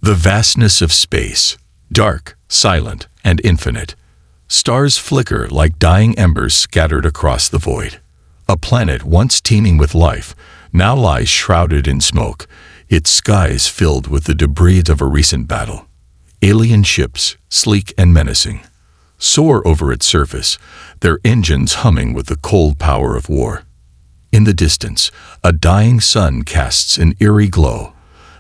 The vastness of space, dark, silent, and infinite. Stars flicker like dying embers scattered across the void. A planet once teeming with life now lies shrouded in smoke, its skies filled with the debris of a recent battle. Alien ships, sleek and menacing, soar over its surface, their engines humming with the cold power of war. In the distance, a dying sun casts an eerie glow,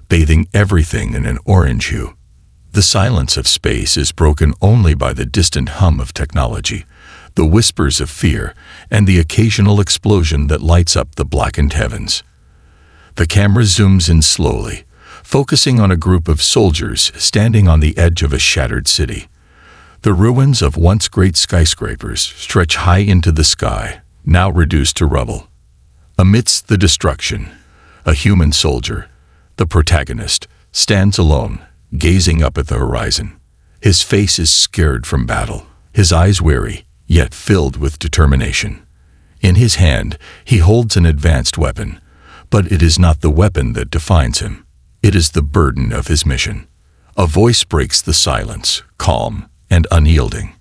bathing everything in an orange hue. The silence of space is broken only by the distant hum of technology, the whispers of fear, and the occasional explosion that lights up the blackened heavens. The camera zooms in slowly, focusing on a group of soldiers standing on the edge of a shattered city. The ruins of once great skyscrapers stretch high into the sky, now reduced to rubble. Amidst the destruction, a human soldier, the protagonist, stands alone, gazing up at the horizon. His face is scared from battle, his eyes weary, yet filled with determination. In his hand, he holds an advanced weapon, but it is not the weapon that defines him. It is the burden of his mission. A voice breaks the silence, calm and unyielding.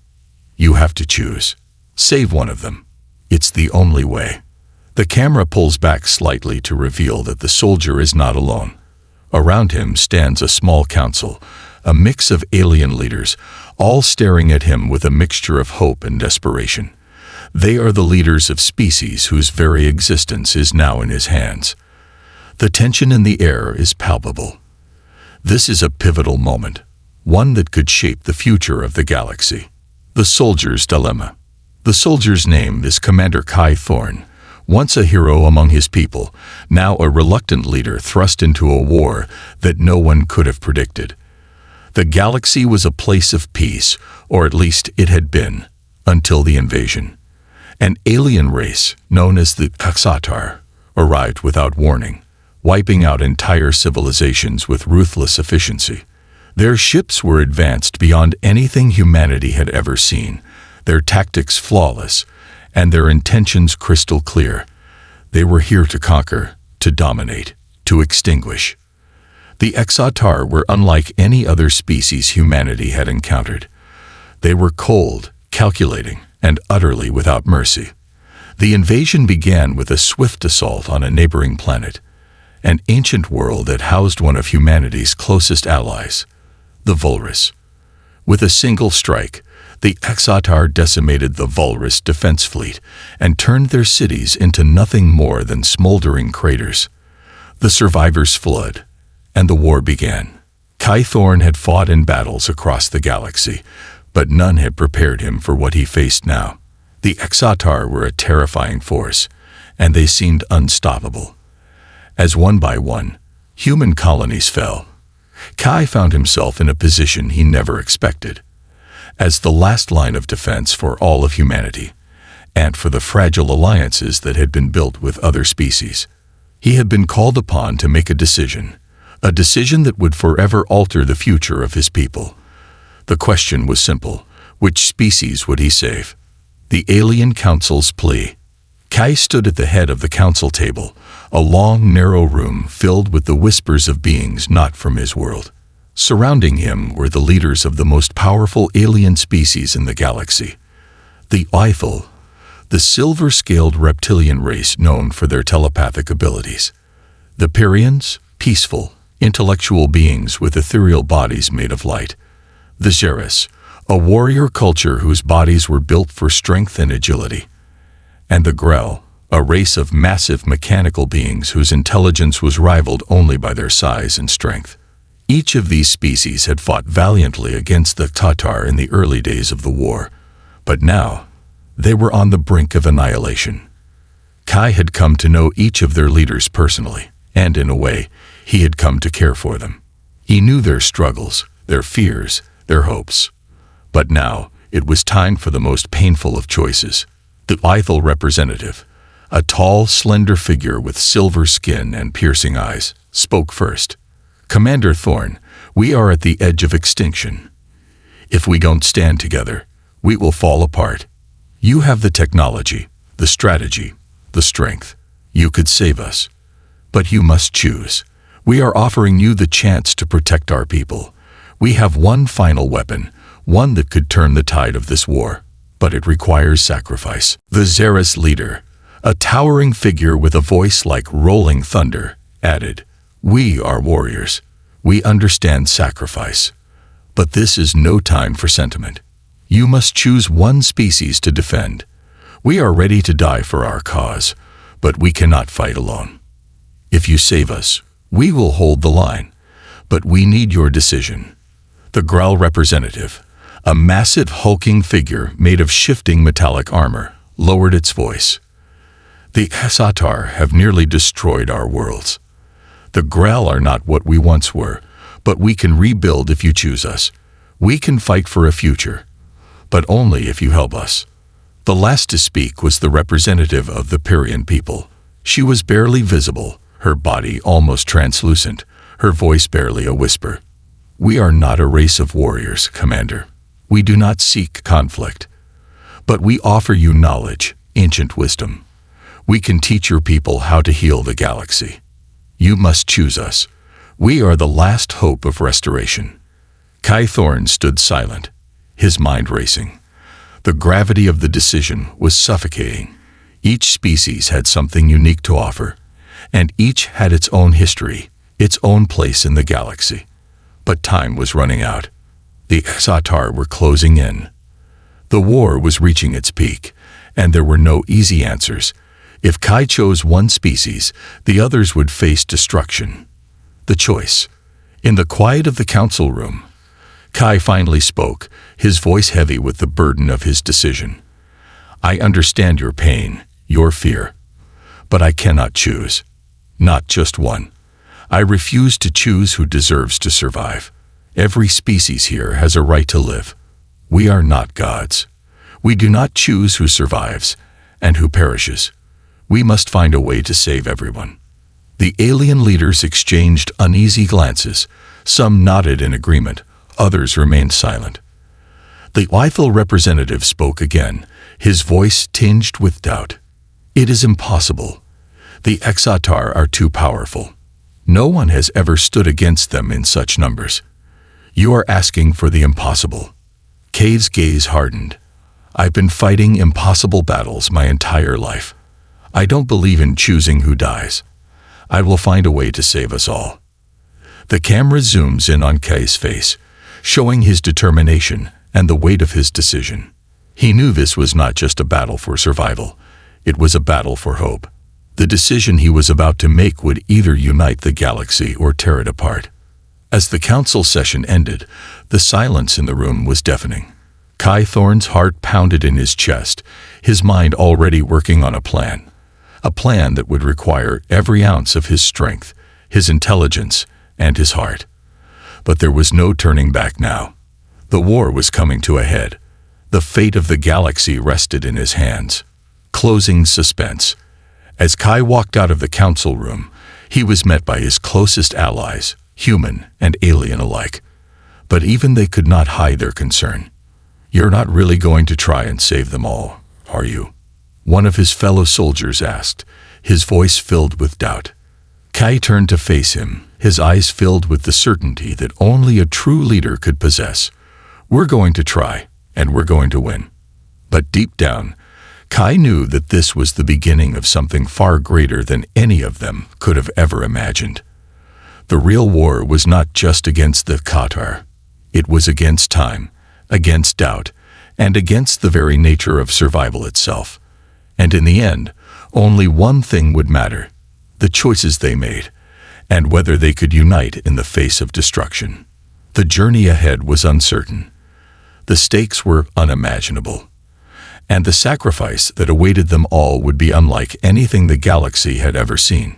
You have to choose. Save one of them. It's the only way. The camera pulls back slightly to reveal that the soldier is not alone. Around him stands a small council, a mix of alien leaders, all staring at him with a mixture of hope and desperation. They are the leaders of species whose very existence is now in his hands. The tension in the air is palpable. This is a pivotal moment, one that could shape the future of the galaxy. The soldier's dilemma. The soldier's name is Commander Kai Thorne, once a hero among his people, now a reluctant leader thrust into a war that no one could have predicted. The galaxy was a place of peace, or at least it had been, until the invasion. An alien race, known as the Xatar, arrived without warning, wiping out entire civilizations with ruthless efficiency. Their ships were advanced beyond anything humanity had ever seen, their tactics flawless, and their intentions crystal clear. They were here to conquer, to dominate, to extinguish. The Xatar were unlike any other species humanity had encountered. They were cold, calculating, and utterly without mercy. The invasion began with a swift assault on a neighboring planet, an ancient world that housed one of humanity's closest allies, the Volrus. With a single strike, the Xatar decimated the Volrus defense fleet and turned their cities into nothing more than smoldering craters. The survivors fled, and the war began. Kai Thorne had fought in battles across the galaxy, but none had prepared him for what he faced now. The Xatar were a terrifying force, and they seemed unstoppable. As one by one, human colonies fell. Kai found himself in a position he never expected. As the last line of defense for all of humanity, and for the fragile alliances that had been built with other species, he had been called upon to make a decision that would forever alter the future of his people. The question was simple: which species would he save? The Alien Council's plea. Kai stood at the head of the council table, a long, narrow room filled with the whispers of beings not from his world. Surrounding him were the leaders of the most powerful alien species in the galaxy. The Ithel, the silver-scaled reptilian race known for their telepathic abilities. The Pyrians, peaceful, intellectual beings with ethereal bodies made of light. The Xeris, a warrior culture whose bodies were built for strength and agility. And the Grell, a race of massive mechanical beings whose intelligence was rivaled only by their size and strength. Each of these species had fought valiantly against the Xatar in the early days of the war, but now they were on the brink of annihilation. Kai had come to know each of their leaders personally, and in a way, he had come to care for them. He knew their struggles, their fears, their hopes. But now, it was time for the most painful of choices. The Ithel representative, a tall, slender figure with silver skin and piercing eyes, spoke first. Commander Thorne, we are at the edge of extinction. If we don't stand together, we will fall apart. You have the technology, the strategy, the strength. You could save us. But you must choose. We are offering you the chance to protect our people. We have one final weapon, one that could turn the tide of this war, but it requires sacrifice. The Xeris leader, a towering figure with a voice like rolling thunder, added, "We are warriors. We understand sacrifice. But this is no time for sentiment. You must choose one species to defend. We are ready to die for our cause, but we cannot fight alone. If you save us, we will hold the line, but we need your decision." The Growl representative, a massive hulking figure made of shifting metallic armor, lowered its voice. "The Asatar have nearly destroyed our worlds. The Growl are not what we once were, but we can rebuild if you choose us. We can fight for a future, but only if you help us." The last to speak was the representative of the Pyrrhian people. She was barely visible, her body almost translucent, her voice barely a whisper. "We are not a race of warriors, Commander. We do not seek conflict. But we offer you knowledge, ancient wisdom. We can teach your people how to heal the galaxy. You must choose us. We are the last hope of restoration." Kai Thorne stood silent, his mind racing. The gravity of the decision was suffocating. Each species had something unique to offer, and each had its own history, its own place in the galaxy. But time was running out. The Asatar were closing in. The war was reaching its peak, and there were no easy answers. If Kai chose one species, the others would face destruction. The choice. In the quiet of the council room, Kai finally spoke, his voice heavy with the burden of his decision. "I understand your pain, your fear, but I cannot choose. Not just one. I refuse to choose who deserves to survive. Every species here has a right to live. We are not gods. We do not choose who survives and who perishes. We must find a way to save everyone." The alien leaders exchanged uneasy glances. Some nodded in agreement, others remained silent. The Lethal representative spoke again, his voice tinged with doubt. "It is impossible. The Asatar are too powerful. No one has ever stood against them in such numbers. You are asking for the impossible." Kay's gaze hardened. "I've been fighting impossible battles my entire life. I don't believe in choosing who dies. I will find a way to save us all." The camera zooms in on Kay's face, showing his determination and the weight of his decision. He knew this was not just a battle for survival. It was a battle for hope. The decision he was about to make would either unite the galaxy or tear it apart. As the council session ended, the silence in the room was deafening. Kai Thorne's heart pounded in his chest, his mind already working on a plan that would require every ounce of his strength, his intelligence, and his heart. But there was no turning back now. The war was coming to a head. The fate of the galaxy rested in his hands. Closing suspense. As Kai walked out of the council room, he was met by his closest allies, human and alien alike. But even they could not hide their concern. "You're not really going to try and save them all, are you?" one of his fellow soldiers asked, his voice filled with doubt. Kai turned to face him, his eyes filled with the certainty that only a true leader could possess. "We're going to try, and we're going to win." But deep down, Kai knew that this was the beginning of something far greater than any of them could have ever imagined. The real war was not just against the Qatar. It was against time, against doubt, and against the very nature of survival itself. And in the end, only one thing would matter: the choices they made, and whether they could unite in the face of destruction. The journey ahead was uncertain. The stakes were unimaginable. And the sacrifice that awaited them all would be unlike anything the galaxy had ever seen.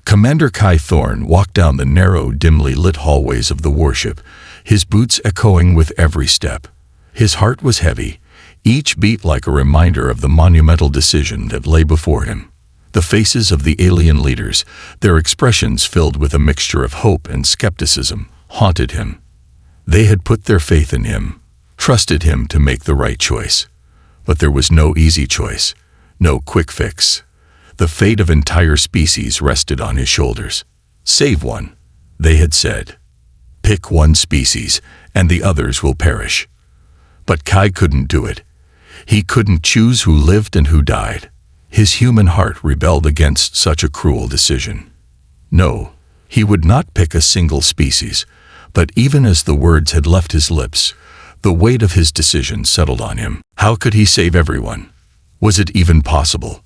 Commander Kai Thorne walked down the narrow, dimly lit hallways of the warship, his boots echoing with every step. His heart was heavy, each beat like a reminder of the monumental decision that lay before him. The faces of the alien leaders, their expressions filled with a mixture of hope and skepticism, haunted him. They had put their faith in him, trusted him to make the right choice. But there was no easy choice, no quick fix. The fate of entire species rested on his shoulders. Save one, They had said, "Pick one species, and the others will perish." But Kai couldn't do it. He couldn't choose who lived and who died. His human heart rebelled against such a cruel decision. No, he would not pick a single species, but even as the words had left his lips, the weight of his decision settled on him. How could he save everyone? Was it even possible?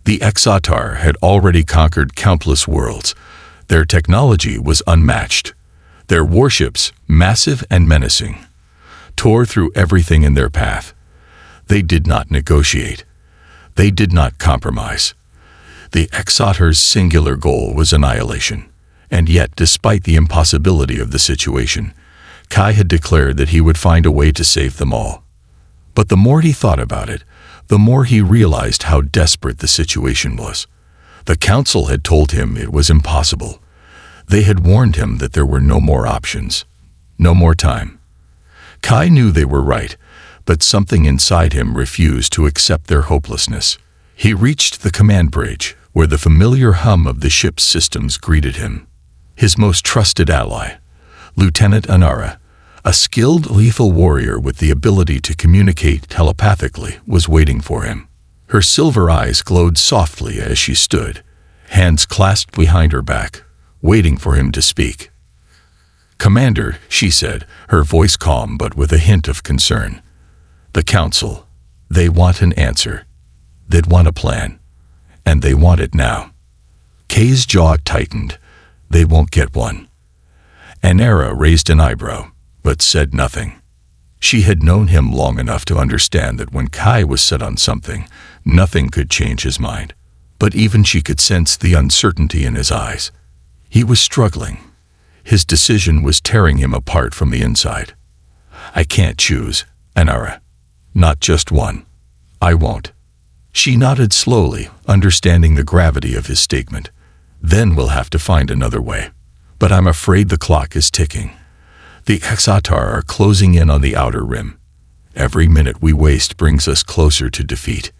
The Exatar had already conquered countless worlds. Their technology was unmatched. Their warships, massive and menacing, tore through everything in their path. They did not negotiate. They did not compromise. The Exatar's singular goal was annihilation. And yet, despite the impossibility of the situation, Kai had declared that he would find a way to save them all. But the more he thought about it, the more he realized how desperate the situation was. The council had told him it was impossible. They had warned him that there were no more options, no more time. Kai knew they were right, but something inside him refused to accept their hopelessness. He reached the command bridge, where the familiar hum of the ship's systems greeted him. His most trusted ally, Lieutenant Anara, a skilled lethal warrior with the ability to communicate telepathically, was waiting for him. Her silver eyes glowed softly as she stood, hands clasped behind her back, waiting for him to speak. "Commander," she said, her voice calm but with a hint of concern. "The council, they want an answer. They'd want a plan. And they want it now." Kay's jaw tightened. They won't get one. Anara raised an eyebrow, but said nothing. She had known him long enough to understand that when Kai was set on something, nothing could change his mind. But even she could sense the uncertainty in his eyes. He was struggling. His decision was tearing him apart from the inside. "I can't choose, Anara. Not just one. I won't." She nodded slowly, understanding the gravity of his statement. "Then we'll have to find another way. But I'm afraid the clock is ticking. The Exatar are closing in on the outer rim. Every minute we waste brings us closer to defeat."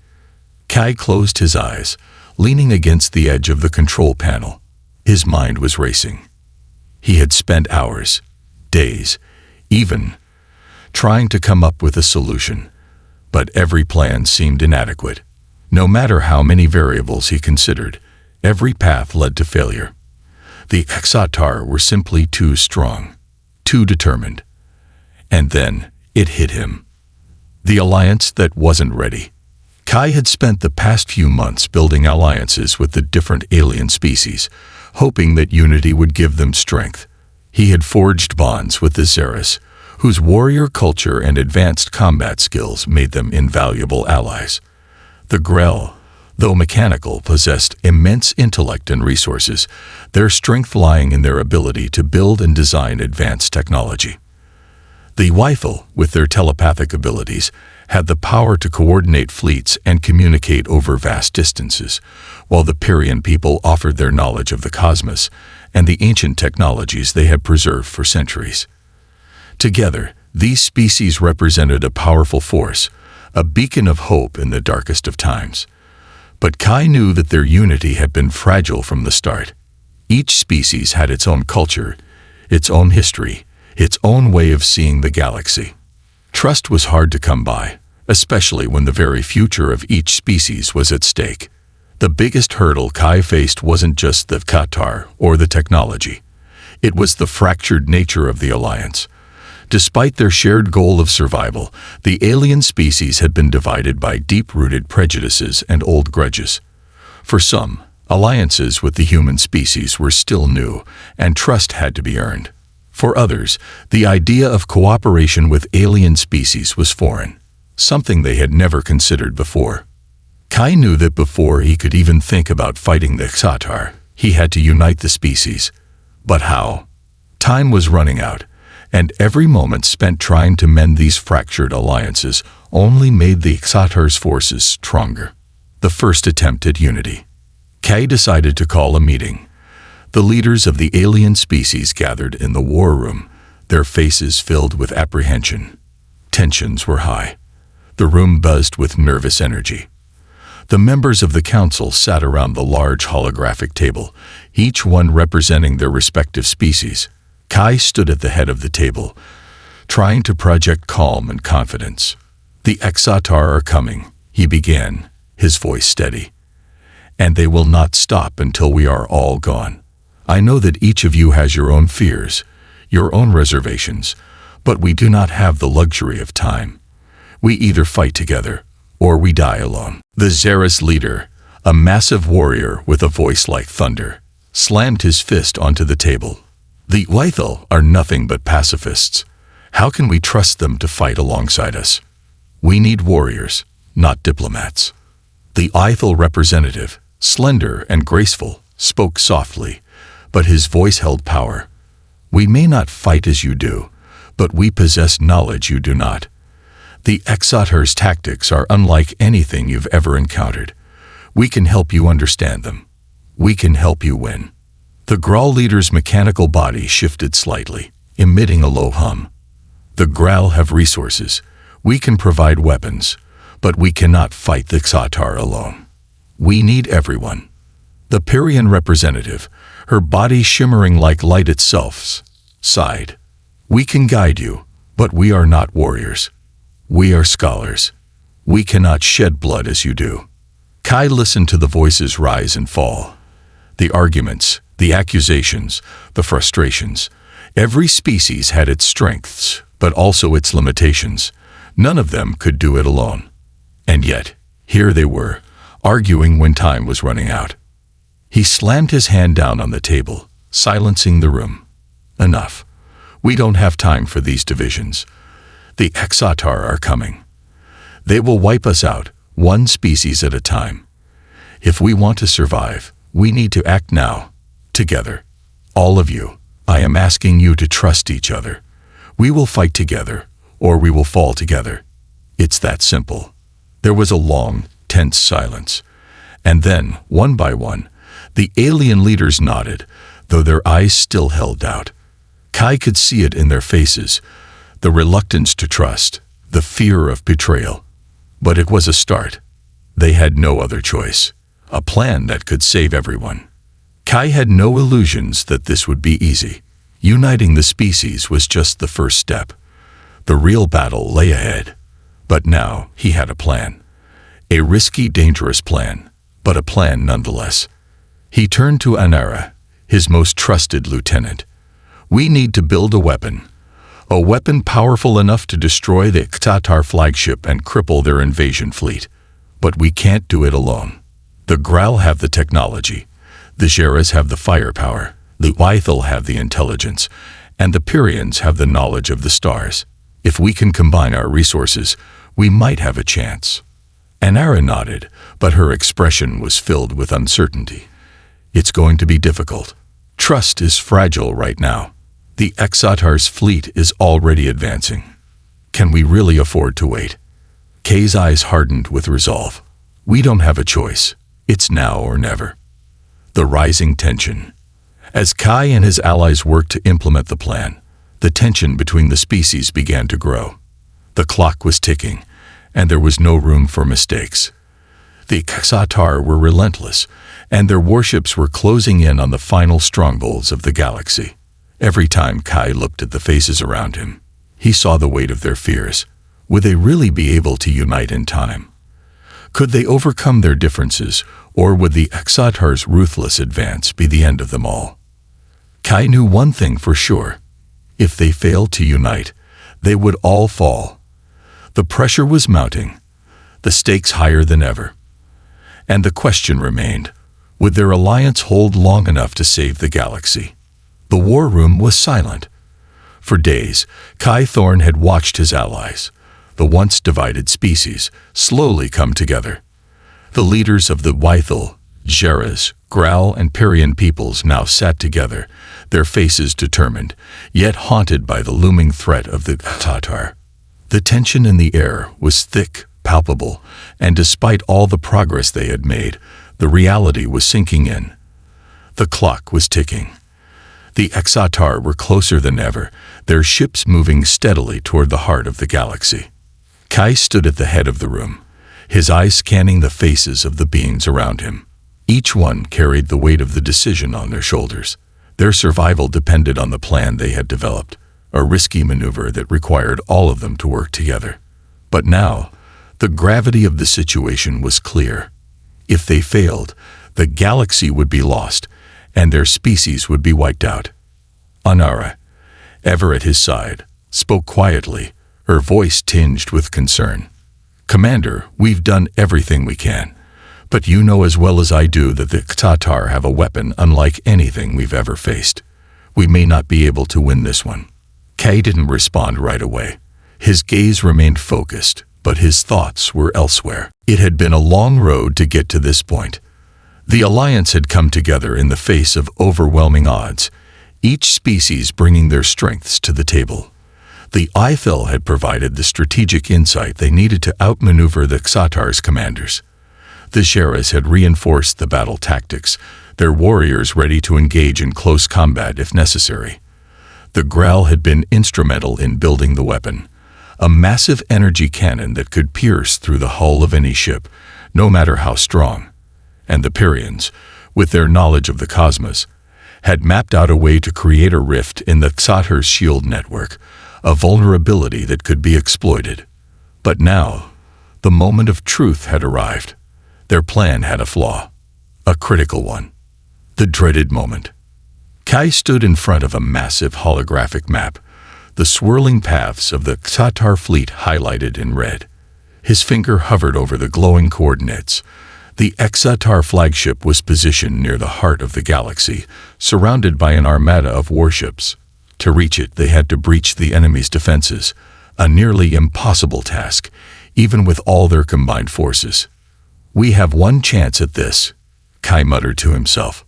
Kai closed his eyes, leaning against the edge of the control panel. His mind was racing. He had spent hours, days, even, trying to come up with a solution. But every plan seemed inadequate. No matter how many variables he considered, every path led to failure. The Exatar were simply too strong, too determined. And then it hit him. The alliance that wasn't ready. Kai had spent the past few months building alliances with the different alien species, hoping that unity would give them strength. He had forged bonds with the Xeris, whose warrior culture and advanced combat skills made them invaluable allies. The Grell, though mechanical, possessed immense intellect and resources, their strength lying in their ability to build and design advanced technology. The Weifel, with their telepathic abilities, had the power to coordinate fleets and communicate over vast distances, while the Pyrrhian people offered their knowledge of the cosmos and the ancient technologies they had preserved for centuries. Together, these species represented a powerful force, a beacon of hope in the darkest of times. But Kai knew that their unity had been fragile from the start. Each species had its own culture, its own history, its own way of seeing the galaxy. Trust was hard to come by, especially when the very future of each species was at stake. The biggest hurdle Kai faced wasn't just the Qatar or the technology. It was the fractured nature of the alliance. Despite their shared goal of survival, the alien species had been divided by deep-rooted prejudices and old grudges. For some, alliances with the human species were still new, and trust had to be earned. For others, the idea of cooperation with alien species was foreign, something they had never considered before. Kai knew that before he could even think about fighting the Xatar, he had to unite the species. But how? Time was running out, and every moment spent trying to mend these fractured alliances only made the Xatar's forces stronger. The first attempt at unity. Kai decided to call a meeting. The leaders of the alien species gathered in the war room, their faces filled with apprehension. Tensions were high. The room buzzed with nervous energy. The members of the council sat around the large holographic table, each one representing their respective species. Kai stood at the head of the table, trying to project calm and confidence. "The Exatar are coming," he began, his voice steady. "And they will not stop until we are all gone. I know that each of you has your own fears, your own reservations, but we do not have the luxury of time. We either fight together, or we die alone." The Xeris leader, a massive warrior with a voice like thunder, slammed his fist onto the table. "The Lythal are nothing but pacifists. How can we trust them to fight alongside us? We need warriors, not diplomats." The Lythal representative, slender and graceful, spoke softly, but his voice held power. "We may not fight as you do, but we possess knowledge you do not. The Exatar's tactics are unlike anything you've ever encountered. We can help you understand them. We can help you win." The Graal leader's mechanical body shifted slightly, emitting a low hum. "The Graal have resources. We can provide weapons, but we cannot fight the Exatar alone. We need everyone." The Pyrian representative, her body shimmering like light itself, sighed. "We can guide you, but we are not warriors. We are scholars. We cannot shed blood as you do." Kai listened to the voices rise and fall. The arguments, the accusations, the frustrations. Every species had its strengths, but also its limitations. None of them could do it alone. And yet, here they were, arguing when time was running out. He slammed his hand down on the table, silencing the room. "Enough. We don't have time for these divisions. The Exatar are coming. They will wipe us out, one species at a time. If we want to survive, we need to act now, together. All of you, I am asking you to trust each other. We will fight together, or we will fall together. It's that simple." There was a long, tense silence. And then, one by one, the alien leaders nodded, though their eyes still held doubt. Kai could see it in their faces, the reluctance to trust, the fear of betrayal. But it was a start. They had no other choice, a plan that could save everyone. Kai had no illusions that this would be easy. Uniting the species was just the first step. The real battle lay ahead. But now he had a plan. A risky, dangerous plan, but a plan nonetheless. He turned to Anara, his most trusted lieutenant. "We need to build a weapon powerful enough to destroy the Exatar flagship and cripple their invasion fleet. But we can't do it alone. The Graal have the technology, the Xeris have the firepower, the Lythal have the intelligence, and the Pyrians have the knowledge of the stars. If we can combine our resources, we might have a chance." Anara nodded, but her expression was filled with uncertainty. "It's going to be difficult. Trust is fragile right now. The Exatar's fleet is already advancing. Can we really afford to wait?" Kay's eyes hardened with resolve. "We don't have a choice. It's now or never." The rising tension. As Kai and his allies worked to implement the plan, the tension between the species began to grow. The clock was ticking, and there was no room for mistakes. The Exatar were relentless, and their warships were closing in on the final strongholds of the galaxy. Every time Kai looked at the faces around him, he saw the weight of their fears. Would they really be able to unite in time? Could they overcome their differences, or would the Exatar's ruthless advance be the end of them all? Kai knew one thing for sure. If they failed to unite, they would all fall. The pressure was mounting, the stakes higher than ever. And the question remained, would their alliance hold long enough to save the galaxy? The war room was silent. For days, Kai Thorne had watched his allies, the once divided species, slowly come together. The leaders of the Lythal, Xeris, Graal, and Pyrian peoples now sat together, their faces determined, yet haunted by the looming threat of the Exatar. The tension in the air was thick, palpable, and despite all the progress they had made, the reality was sinking in. The clock was ticking. The Exatar were closer than ever, their ships moving steadily toward the heart of the galaxy. Kai stood at the head of the room, his eyes scanning the faces of the beings around him. Each one carried the weight of the decision on their shoulders. Their survival depended on the plan they had developed, a risky maneuver that required all of them to work together. But now, the gravity of the situation was clear. If they failed, the galaxy would be lost, and their species would be wiped out. Anara, ever at his side, spoke quietly, her voice tinged with concern. "Commander, we've done everything we can, but you know as well as I do that the Xatar have a weapon unlike anything we've ever faced. We may not be able to win this one." Kay didn't respond right away. His gaze remained focused, but his thoughts were elsewhere. It had been a long road to get to this point. The Alliance had come together in the face of overwhelming odds, each species bringing their strengths to the table. The Ithel had provided the strategic insight they needed to outmaneuver the Xatar's commanders. The Sheras had reinforced the battle tactics, their warriors ready to engage in close combat if necessary. The Graal had been instrumental in building the weapon, a massive energy cannon that could pierce through the hull of any ship, no matter how strong. And the Pyrians, with their knowledge of the cosmos, had mapped out a way to create a rift in the Xatar's shield network, a vulnerability that could be exploited. But now, the moment of truth had arrived. Their plan had a flaw, a critical one. The dreaded moment. Kai stood in front of a massive holographic map, the swirling paths of the Xatar fleet highlighted in red. His finger hovered over the glowing coordinates. The Xatar flagship was positioned near the heart of the galaxy, surrounded by an armada of warships. To reach it, they had to breach the enemy's defenses, a nearly impossible task, even with all their combined forces. "We have one chance at this," Kai muttered to himself.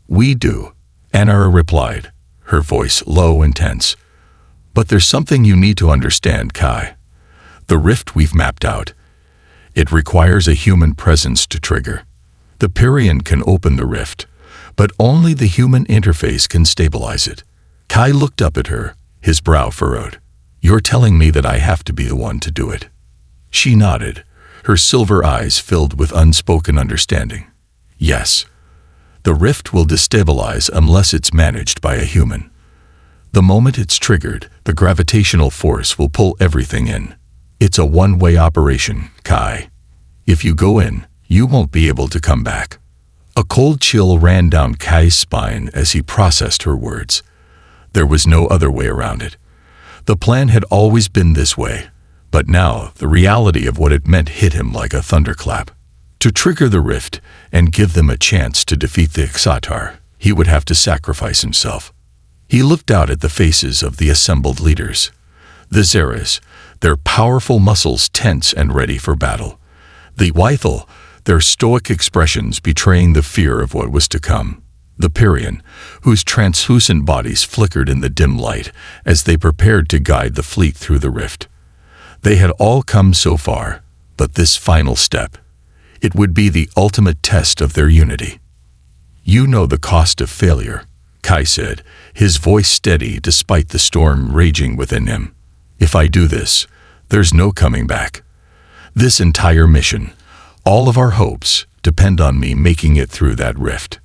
"We do," Anara replied, her voice low and tense. "But there's something you need to understand, Kai. The rift we've mapped out, it requires a human presence to trigger. The Pyrian can open the rift, but only the human interface can stabilize it." Kai looked up at her, his brow furrowed. "You're telling me that I have to be the one to do it?" She nodded, her silver eyes filled with unspoken understanding. "Yes. The rift will destabilize unless it's managed by a human. The moment it's triggered, the gravitational force will pull everything in. It's a one-way operation, Kai. If you go in, you won't be able to come back." A cold chill ran down Kai's spine as he processed her words. There was no other way around it. The plan had always been this way, but now the reality of what it meant hit him like a thunderclap. To trigger the rift and give them a chance to defeat the Xatar, he would have to sacrifice himself. He looked out at the faces of the assembled leaders. The Xeras, their powerful muscles tense and ready for battle. The Ithel, their stoic expressions betraying the fear of what was to come. The Pyrian, whose translucent bodies flickered in the dim light as they prepared to guide the fleet through the rift. They had all come so far, but this final step, it would be the ultimate test of their unity. "You know the cost of failure," Kai said, his voice steady despite the storm raging within him. "If I do this, there's no coming back. This entire mission, all of our hopes, depend on me making it through that rift.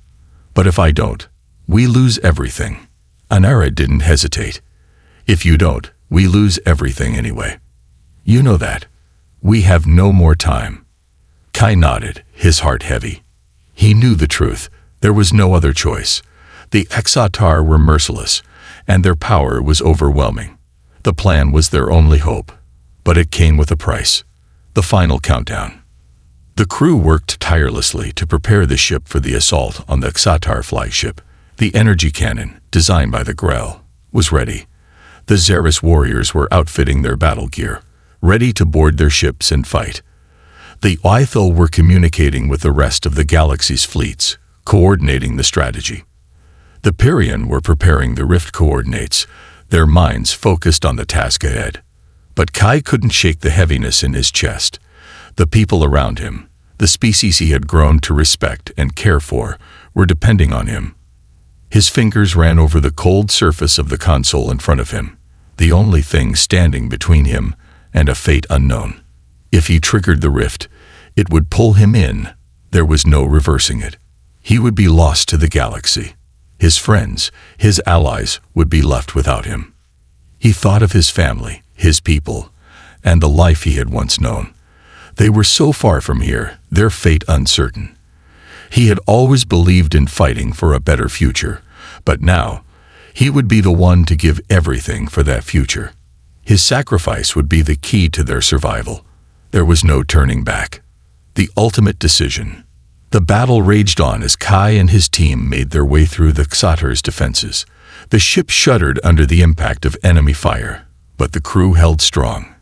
But if I don't, we lose everything." Anara didn't hesitate. "If you don't, we lose everything anyway. You know that. We have no more time." Kai nodded, his heart heavy. He knew the truth. There was no other choice. The Xatar were merciless, and their power was overwhelming. The plan was their only hope, but it came with a price. The final countdown. The crew worked tirelessly to prepare the ship for the assault on the Xatar flagship. The energy cannon, designed by the Graal, was ready. The Xeras warriors were outfitting their battle gear, ready to board their ships and fight. The Ithel were communicating with the rest of the galaxy's fleets, coordinating the strategy. The Pyrian were preparing the rift coordinates, their minds focused on the task ahead. But Kai couldn't shake the heaviness in his chest. The people around him, the species he had grown to respect and care for, were depending on him. His fingers ran over the cold surface of the console in front of him, the only thing standing between him and a fate unknown. If he triggered the rift, It would pull him in. There was no reversing it. He would be lost to the galaxy. His friends, his allies, would be left without him. He thought of his family, his people, and the life he had once known. They were so far from here, their fate uncertain. He had always believed in fighting for a better future, but now, he would be the one to give everything for that future. His sacrifice would be the key to their survival. There was no turning back. The ultimate decision. The battle raged on as Kai and his team made their way through the Xatar's defenses. The ship shuddered under the impact of enemy fire, but the crew held strong.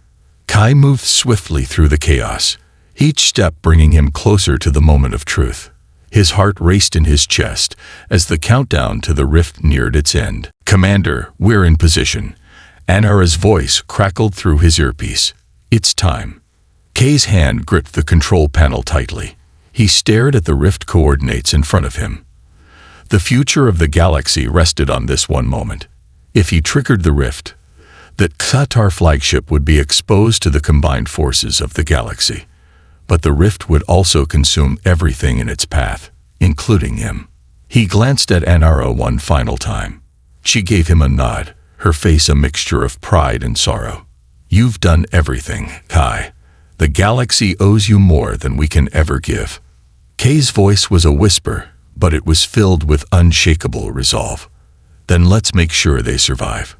Kai moved swiftly through the chaos, each step bringing him closer to the moment of truth. His heart raced in his chest as the countdown to the rift neared its end. "Commander, we're in position." Anara's voice crackled through his earpiece. "It's time." Kay's hand gripped the control panel tightly. He stared at the rift coordinates in front of him. The future of the galaxy rested on this one moment. If he triggered the rift, the Xatar flagship would be exposed to the combined forces of the galaxy. But the rift would also consume everything in its path, including him. He glanced at Anara one final time. She gave him a nod, her face a mixture of pride and sorrow. "You've done everything, Kai. The galaxy owes you more than we can ever give." Kay's voice was a whisper, but it was filled with unshakable resolve. "Then let's make sure they survive."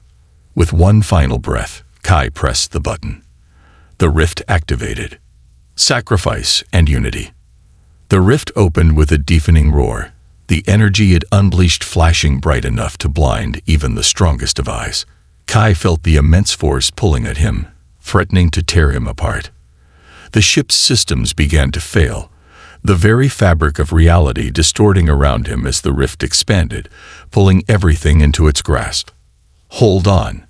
With one final breath, Kai pressed the button. The rift activated. Sacrifice and unity. The rift opened with a deafening roar, the energy it unleashed flashing bright enough to blind even the strongest of eyes. Kai felt the immense force pulling at him, threatening to tear him apart. The ship's systems began to fail, the very fabric of reality distorting around him as the rift expanded, pulling everything into its grasp. "Hold on."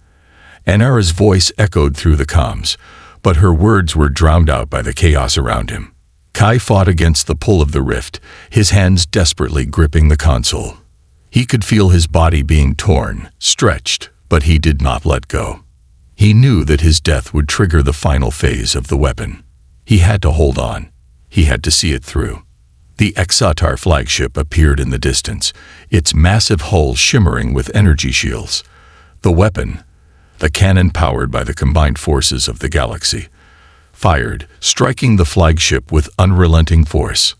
Anara's voice echoed through the comms, but her words were drowned out by the chaos around him. Kai fought against the pull of the rift, his hands desperately gripping the console. He could feel his body being torn, stretched, but he did not let go. He knew that his death would trigger the final phase of the weapon. He had to hold on. He had to see it through. The Xatar flagship appeared in the distance, its massive hull shimmering with energy shields. The weapon, the cannon powered by the combined forces of the galaxy, fired, striking the flagship with unrelenting force.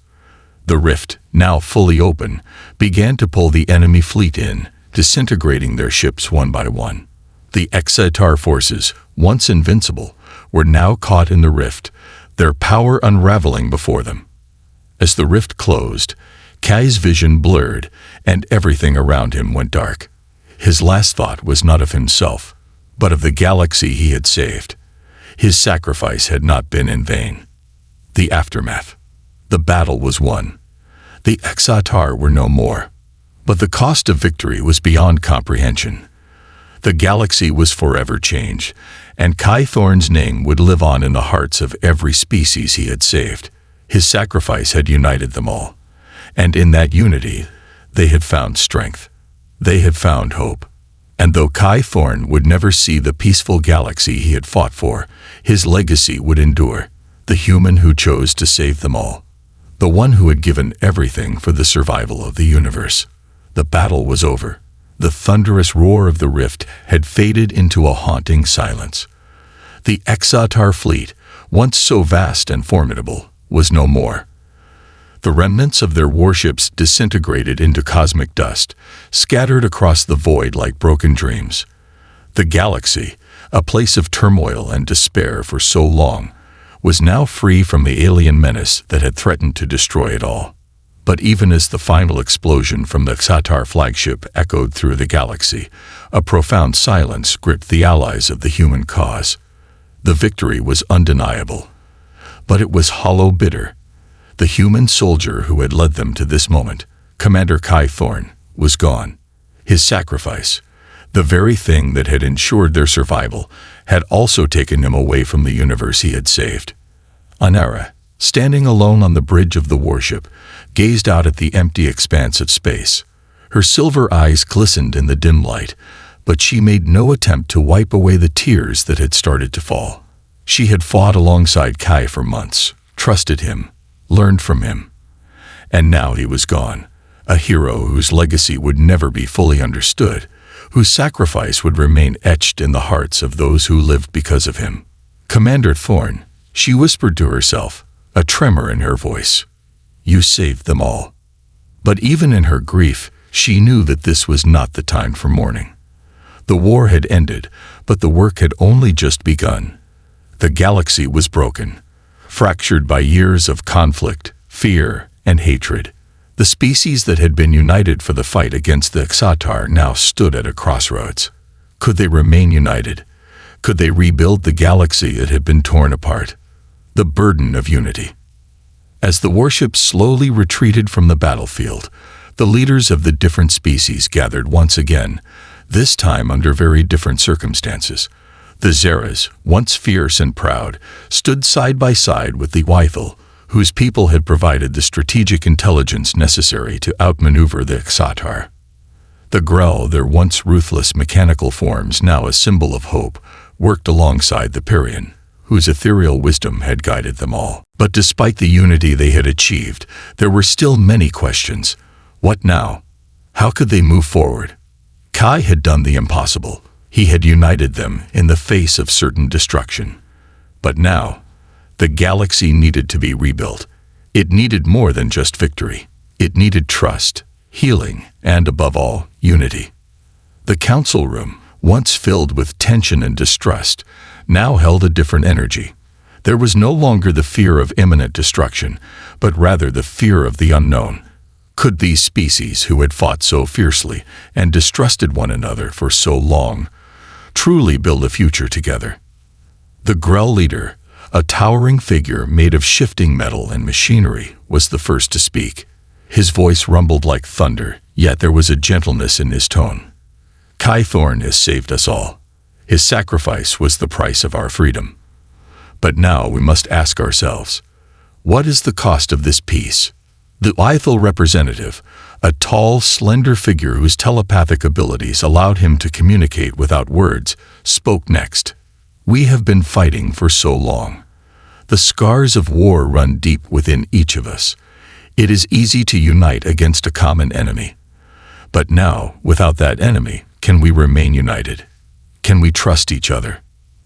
The rift, now fully open, began to pull the enemy fleet in, disintegrating their ships one by one. The Xatar forces, once invincible, were now caught in the rift, their power unraveling before them. As the rift closed, Kai's vision blurred, and everything around him went dark. His last thought was not of himself, but of the galaxy he had saved. His sacrifice had not been in vain. The aftermath. The battle was won. The Xatar were no more. But the cost of victory was beyond comprehension. The galaxy was forever changed, and Kai Thorne's name would live on in the hearts of every species he had saved. His sacrifice had united them all, and in that unity, they had found strength. They had found hope. And though Kai Thorne would never see the peaceful galaxy he had fought for, his legacy would endure. The human who chose to save them all. The one who had given everything for the survival of the universe. The battle was over. The thunderous roar of the rift had faded into a haunting silence. The Xatar fleet, once so vast and formidable, was no more. The remnants of their warships disintegrated into cosmic dust, scattered across the void like broken dreams. The galaxy, a place of turmoil and despair for so long, was now free from the alien menace that had threatened to destroy it all. But even as the final explosion from the Xatar flagship echoed through the galaxy, a profound silence gripped the allies of the human cause. The victory was undeniable, but it was hollow bitter. The human soldier who had led them to this moment, Commander Kai Thorne, was gone. His sacrifice, the very thing that had ensured their survival, had also taken him away from the universe he had saved. Anara, standing alone on the bridge of the warship, gazed out at the empty expanse of space. Her silver eyes glistened in the dim light, but she made no attempt to wipe away the tears that had started to fall. She had fought alongside Kai for months, trusted him, learned from him. And now he was gone, a hero whose legacy would never be fully understood, whose sacrifice would remain etched in the hearts of those who lived because of him. Commander Thorne, she whispered to herself, a tremor in her voice. You saved them all. But even in her grief, she knew that this was not the time for mourning. The war had ended, but the work had only just begun. The galaxy was broken, fractured by years of conflict, fear, and hatred. The species that had been united for the fight against the Xatar now stood at a crossroads. Could they remain united? Could they rebuild the galaxy that had been torn apart? The burden of unity. As the warships slowly retreated from the battlefield, the leaders of the different species gathered once again, this time under very different circumstances. The Zeras, once fierce and proud, stood side by side with the Wythil, whose people had provided the strategic intelligence necessary to outmaneuver the Xatar. The Grell, their once ruthless mechanical forms now a symbol of hope, worked alongside the Parian, whose ethereal wisdom had guided them all. But despite the unity they had achieved, there were still many questions. What now? How could they move forward? Kai had done the impossible. He had united them in the face of certain destruction. But now, the galaxy needed to be rebuilt. It needed more than just victory. It needed trust, healing, and above all, unity. The council room, once filled with tension and distrust, now held a different energy. There was no longer the fear of imminent destruction, but rather the fear of the unknown. Could these species, who had fought so fiercely and distrusted one another for so long, truly build a future together? The Grell leader, a towering figure made of shifting metal and machinery, was the first to speak. His voice rumbled like thunder, yet there was a gentleness in his tone. Kai Thorne has saved us all. His sacrifice was the price of our freedom. But now we must ask ourselves, what is the cost of this peace? The Wythil representative, a tall, slender figure whose telepathic abilities allowed him to communicate without words, spoke next. We have been fighting for so long. The scars of war run deep within each of us. It is easy to unite against a common enemy. But now, without that enemy, can we remain united? Can we trust each other?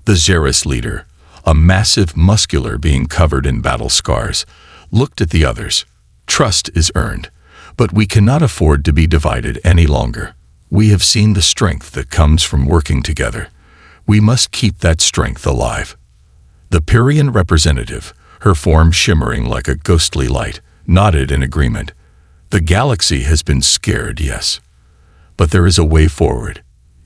The Zeras leader, a massive muscular being covered in battle scars, looked at the others. Trust is earned, but we cannot afford to be divided any longer. We have seen the strength that comes from working together. We must keep that strength alive. The Parian representative, her form shimmering like a ghostly light, nodded in agreement. The galaxy has been scared, yes. But there is a way forward.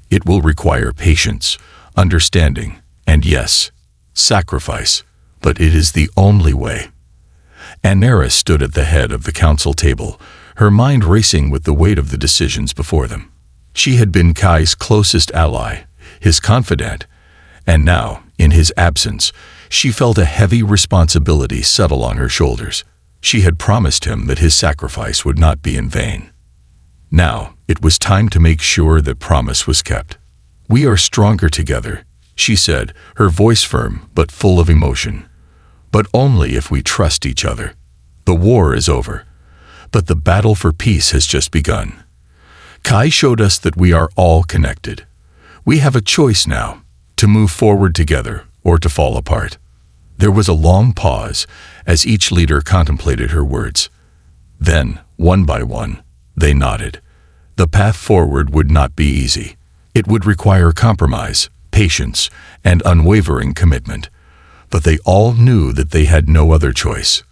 It will require patience, understanding, and yes, sacrifice. But it is the only way. Anera stood at the head of the council table, her mind racing with the weight of the decisions before them. She had been Kai's closest ally, his confidant, and now, in his absence, she felt a heavy responsibility settle on her shoulders. She had promised him that his sacrifice would not be in vain. Now, it was time to make sure that promise was kept. We are stronger together, she said, her voice firm but full of emotion. But only if we trust each other. The war is over, but the battle for peace has just begun. Kai showed us that we are all connected. We have a choice now, to move forward together or to fall apart. There was a long pause as each leader contemplated her words. Then, one by one, they nodded. The path forward would not be easy. It would require compromise, patience, and unwavering commitment. But they all knew that they had no other choice.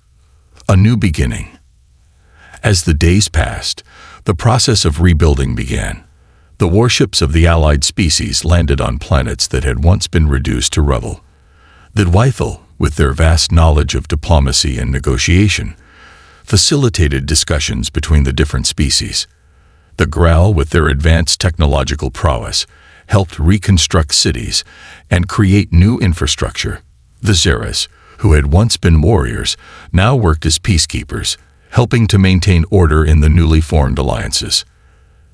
A new beginning. As the days passed, the process of rebuilding began. The warships of the allied species landed on planets that had once been reduced to rubble. The Wythil, with their vast knowledge of diplomacy and negotiation, facilitated discussions between the different species. The Grell, with their advanced technological prowess, helped reconstruct cities and create new infrastructure. The Zeras, who had once been warriors, now worked as peacekeepers, helping to maintain order in the newly formed alliances.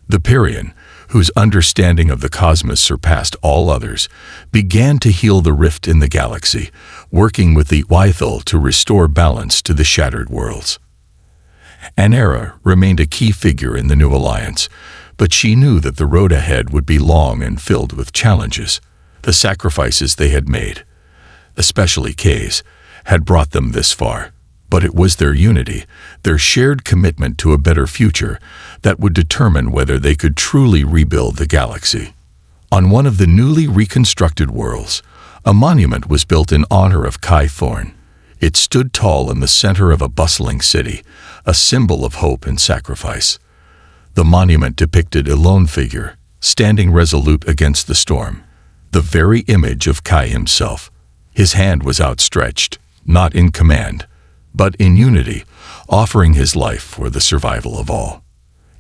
The Parian, whose understanding of the cosmos surpassed all others, began to heal the rift in the galaxy, working with the Wythil to restore balance to the shattered worlds. Anera remained a key figure in the new alliance, but she knew that the road ahead would be long and filled with challenges. The sacrifices they had made, especially Kay's, had brought them this far. But it was their unity, their shared commitment to a better future, that would determine whether they could truly rebuild the galaxy. On one of the newly reconstructed worlds, a monument was built in honor of Kai Thorne. It stood tall in the center of a bustling city, a symbol of hope and sacrifice. The monument depicted a lone figure, standing resolute against the storm, the very image of Kai himself. His hand was outstretched, not in command, but in unity, offering his life for the survival of all.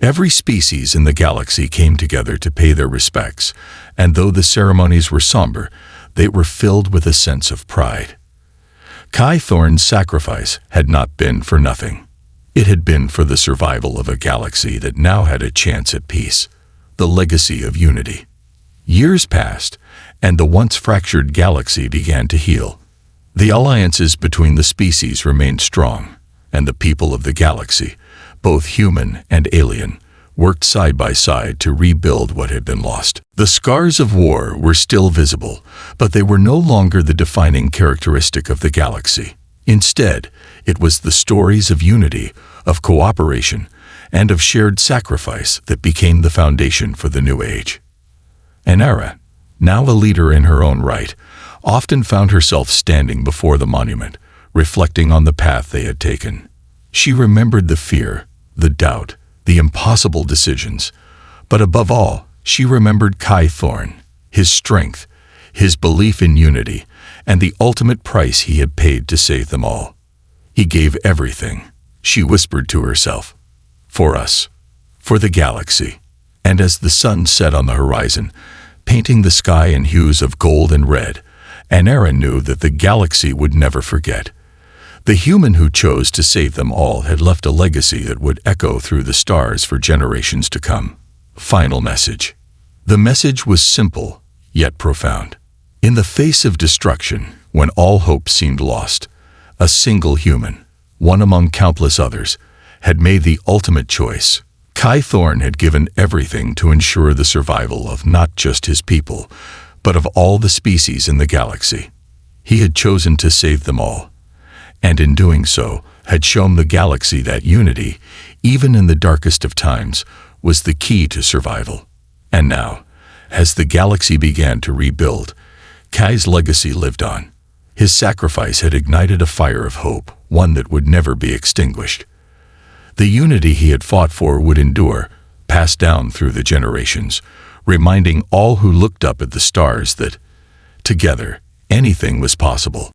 Every species in the galaxy came together to pay their respects, and though the ceremonies were somber, they were filled with a sense of pride. Kai Thorne's sacrifice had not been for nothing. It had been for the survival of a galaxy that now had a chance at peace, the legacy of unity. Years passed, and the once fractured galaxy began to heal. The alliances between the species remained strong, and the people of the galaxy, both human and alien, worked side by side to rebuild what had been lost. The scars of war were still visible, but they were no longer the defining characteristic of the galaxy. Instead, it was the stories of unity, of cooperation, and of shared sacrifice that became the foundation for the new age. Anera, now a leader in her own right, often found herself standing before the monument, reflecting on the path they had taken. She remembered the fear, the doubt, the impossible decisions, but above all, she remembered Kai Thorne, his strength, his belief in unity, and the ultimate price he had paid to save them all. He gave everything, she whispered to herself, for us, for the galaxy. And as the sun set on the horizon, painting the sky in hues of gold and red, Anera knew that the galaxy would never forget. The human who chose to save them all had left a legacy that would echo through the stars for generations to come. Final message. The message was simple, yet profound. In the face of destruction, when all hope seemed lost, a single human, one among countless others, had made the ultimate choice. Kai Thorne had given everything to ensure the survival of not just his people, but of all the species in the galaxy. He had chosen to save them all, and in doing so, had shown the galaxy that unity, even in the darkest of times, was the key to survival. And now, as the galaxy began to rebuild, Kai's legacy lived on. His sacrifice had ignited a fire of hope, one that would never be extinguished. The unity he had fought for would endure, passed down through the generations, reminding all who looked up at the stars that, together, anything was possible.